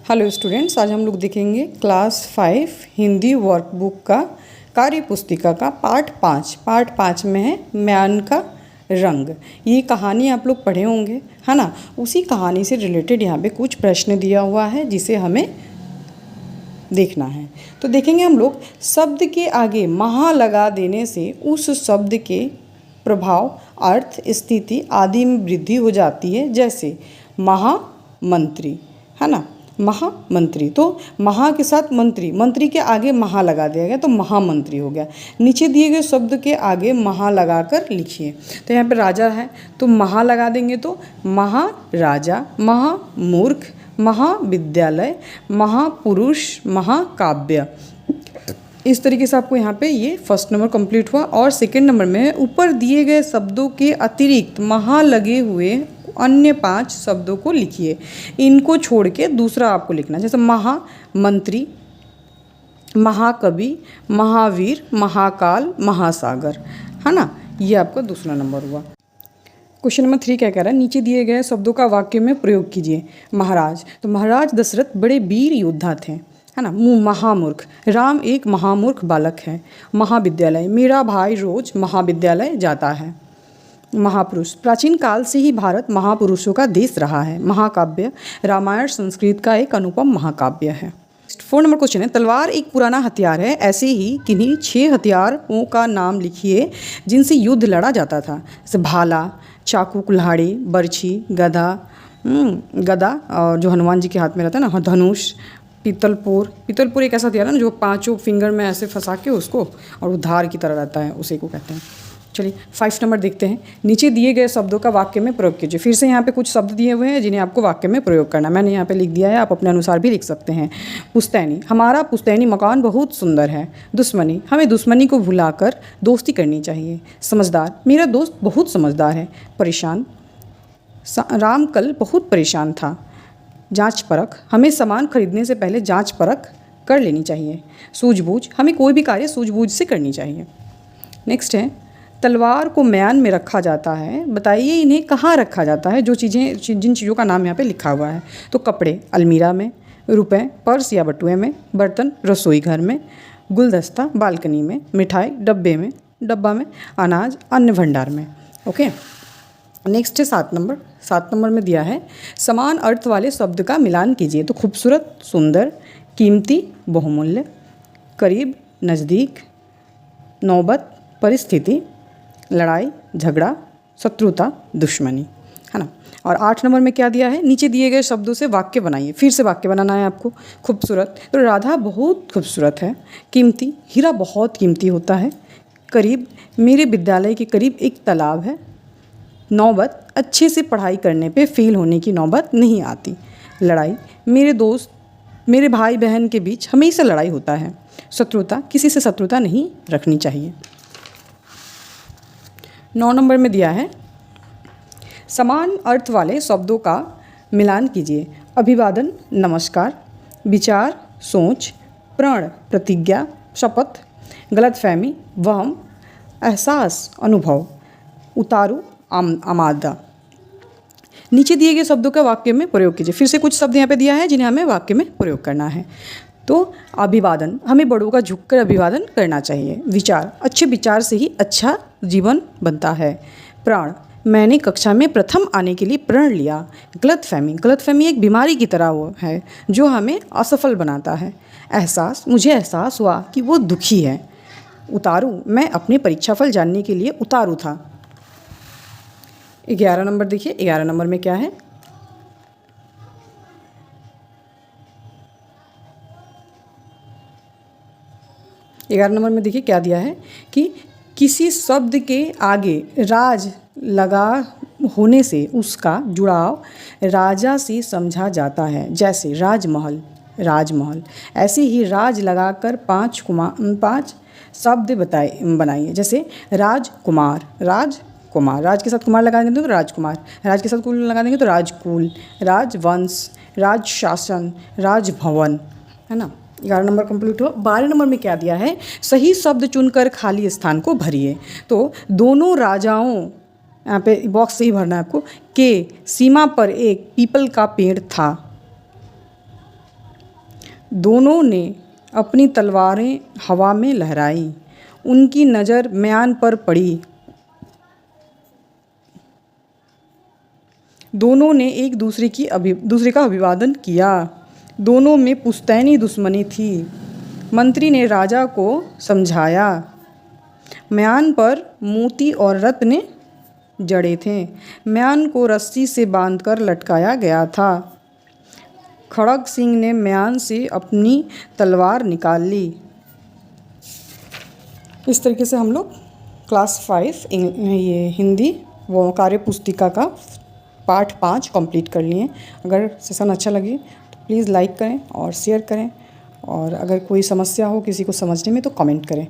Hello students, आज हम लोग देखेंगे क्लास 5 हिंदी वर्कबुक का कार्य पुस्तिका का पार्ट 5 में है म्यान का रंग। ये कहानी आप लोग पढ़े होंगे, है ना। उसी कहानी से रिलेटेड यहाँ पे कुछ प्रश्न दिया हुआ है जिसे हमें देखना है। तो देखेंगे हम लोग, शब्द के आगे महा लगा देने से उस शब्द के प्रभाव, अर्थ, स्थिति आदि में वृद्धि हो जाती है। जैसे महामंत्री, है ना, महामंत्री। तो महा के साथ मंत्री, मंत्री के आगे महा लगा दिया गया तो महामंत्री हो गया। नीचे दिए गए शब्द के आगे महा लगाकर लिखिए। तो यहाँ पे राजा है तो महा लगा देंगे तो महाराजा, महामूर्ख, महाविद्यालय, महापुरुष, महाकाव्य। इस तरीके से आपको यहाँ पे ये फर्स्ट नंबर कंप्लीट हुआ। और सेकंड नंबर में ऊपर दिए गए शब्दों के अतिरिक्त महा लगे हुए अन्य 5 शब्दों को लिखिए। इनको छोड़ के दूसरा आपको लिखना, जैसे महामंत्री, महाकवि, महावीर, महाकाल, महासागर, है ना। ये आपका दूसरा नंबर हुआ। क्वेश्चन नंबर 3 क्या कह रहा है, नीचे दिए गए शब्दों का वाक्य में प्रयोग कीजिए। महाराज, तो महाराज दशरथ बड़े वीर योद्धा थे, है ना। महामूर्ख, राम एक महामूर्ख बालक है। महाविद्यालय, मेरा भाई रोज महाविद्यालय जाता है। महापुरुष, प्राचीन काल से ही भारत महापुरुषों का देश रहा है। महाकाव्य, रामायण संस्कृत का एक अनुपम महाकाव्य है। 4 नंबर क्वेश्चन है, तलवार एक पुराना हथियार है, ऐसे ही किन्हीं 6 हथियारों का नाम लिखिए जिनसे युद्ध लड़ा जाता था। जैसे भाला, चाकू, कुल्हाड़ी, बर्छी, गदा और जो हनुमान जी के हाथ में रहता है ना, धनुष, पीतलपुर एक ऐसा हथियार है ना जो 5 फिंगर में ऐसे फंसा के उसको, और वो धार की तरह रहता है, उसी को कहते हैं। चलिए 5 नंबर देखते हैं, नीचे दिए गए शब्दों का वाक्य में प्रयोग कीजिए। फिर से यहाँ पे कुछ शब्द दिए हुए हैं जिन्हें आपको वाक्य में प्रयोग करना है। मैंने यहाँ पे लिख दिया है, आप अपने अनुसार भी लिख सकते हैं। पुश्तैनी, हमारा पुश्तैनी मकान बहुत सुंदर है। दुश्मनी, हमें दुश्मनी को भुलाकर दोस्ती करनी चाहिए। समझदार, मेरा दोस्त बहुत समझदार है। परेशान, राम कल बहुत परेशान था। जांच परख, हमें सामान खरीदने से पहले जांच परख कर लेनी चाहिए। सूझबूझ, हमें कोई भी कार्य सूझबूझ से करनी चाहिए। नेक्स्ट है, तलवार को म्यान में रखा जाता है, बताइए इन्हें कहाँ रखा जाता है। जिन चीज़ों का नाम यहाँ पे लिखा हुआ है, तो कपड़े अलमीरा में, रुपए पर्स या बटुए में, बर्तन रसोई घर में, गुलदस्ता बालकनी में, मिठाई डब्बा में, अनाज अन्न भंडार में। ओके, नेक्स्ट है 7 नंबर। 7 नंबर में दिया है, समान अर्थ वाले शब्द का मिलान कीजिए। तो खूबसूरत, सुंदर, कीमती, बहुमूल्य, करीब, नज़दीक, नौबत, परिस्थिति, लड़ाई झगड़ा, शत्रुता, दुश्मनी, है ना। और 8 नंबर में क्या दिया है, नीचे दिए गए शब्दों से वाक्य बनाइए। फिर से वाक्य बनाना है आपको। खूबसूरत, तो राधा बहुत खूबसूरत है। कीमती, हीरा बहुत कीमती होता है। करीब, मेरे विद्यालय के करीब एक तालाब है। नौबत, अच्छे से पढ़ाई करने पे फेल होने की नौबत नहीं आती। लड़ाई, मेरे भाई बहन के बीच हमेशा लड़ाई होता है। शत्रुता, किसी से शत्रुता नहीं रखनी चाहिए। 9 नंबर में दिया है, समान अर्थ वाले शब्दों का मिलान कीजिए। अभिवादन, नमस्कार, विचार, सोच, प्रण, प्रतिज्ञा, शपथ, गलतफहमी, वहम, एहसास, अनुभव, उतारू, आमादा। नीचे दिए गए शब्दों का वाक्य में प्रयोग कीजिए। फिर से कुछ शब्द यहाँ पे दिया है जिन्हें हमें वाक्य में प्रयोग करना है। तो अभिवादन, हमें बड़ों का झुककर अभिवादन करना चाहिए। विचार, अच्छे विचार से ही अच्छा जीवन बनता है। प्राण, मैंने कक्षा में प्रथम आने के लिए प्रण लिया। गलतफहमी एक बीमारी की तरह वो है जो हमें असफल बनाता है। एहसास, मुझे एहसास हुआ कि वो दुखी है। उतारू, मैं अपने परीक्षाफल जानने के लिए उतारू था। 11 नंबर देखिए, 11 नंबर में क्या है, में देखिए क्या दिया है कि किसी शब्द के आगे राज लगा होने से उसका जुड़ाव राजा से समझा जाता है। जैसे राजमहल। ऐसे ही राज लगाकर 5 शब्द बनाइए। जैसे राजकुमार, राज के साथ कुमार लगा देंगे तो राजकुमार, राज के साथ कुल लगा देंगे तो राजकुल, राजवंश, राजशासन, राजभवन, है ना। 11 नंबर कंप्लीट हुआ। 12 नंबर में क्या दिया है, सही शब्द चुनकर खाली स्थान को भरिए। तो दोनों राजाओं, यहाँ पे बॉक्स सही भरना है आपको, के सीमा पर एक पीपल का पेड़ था। दोनों ने अपनी तलवारें हवा में लहराई। उनकी नज़र म्यान पर पड़ी। दोनों ने एक दूसरे का अभिवादन किया। दोनों में पुश्तैनी दुश्मनी थी। मंत्री ने राजा को समझाया। म्यान पर मोती और रत्न जड़े थे। म्यान को रस्सी से बांधकर लटकाया गया था। खड़ग सिंह ने म्यान से अपनी तलवार निकाल ली। इस तरीके से हम लोग क्लास 5 ये हिंदी वो कार्य पुस्तिका का पार्ट 5 कंप्लीट कर लिए। अगर सेशन अच्छा लगे तो प्लीज़ लाइक करें और शेयर करें, और अगर कोई समस्या हो किसी को समझने में तो कमेंट करें।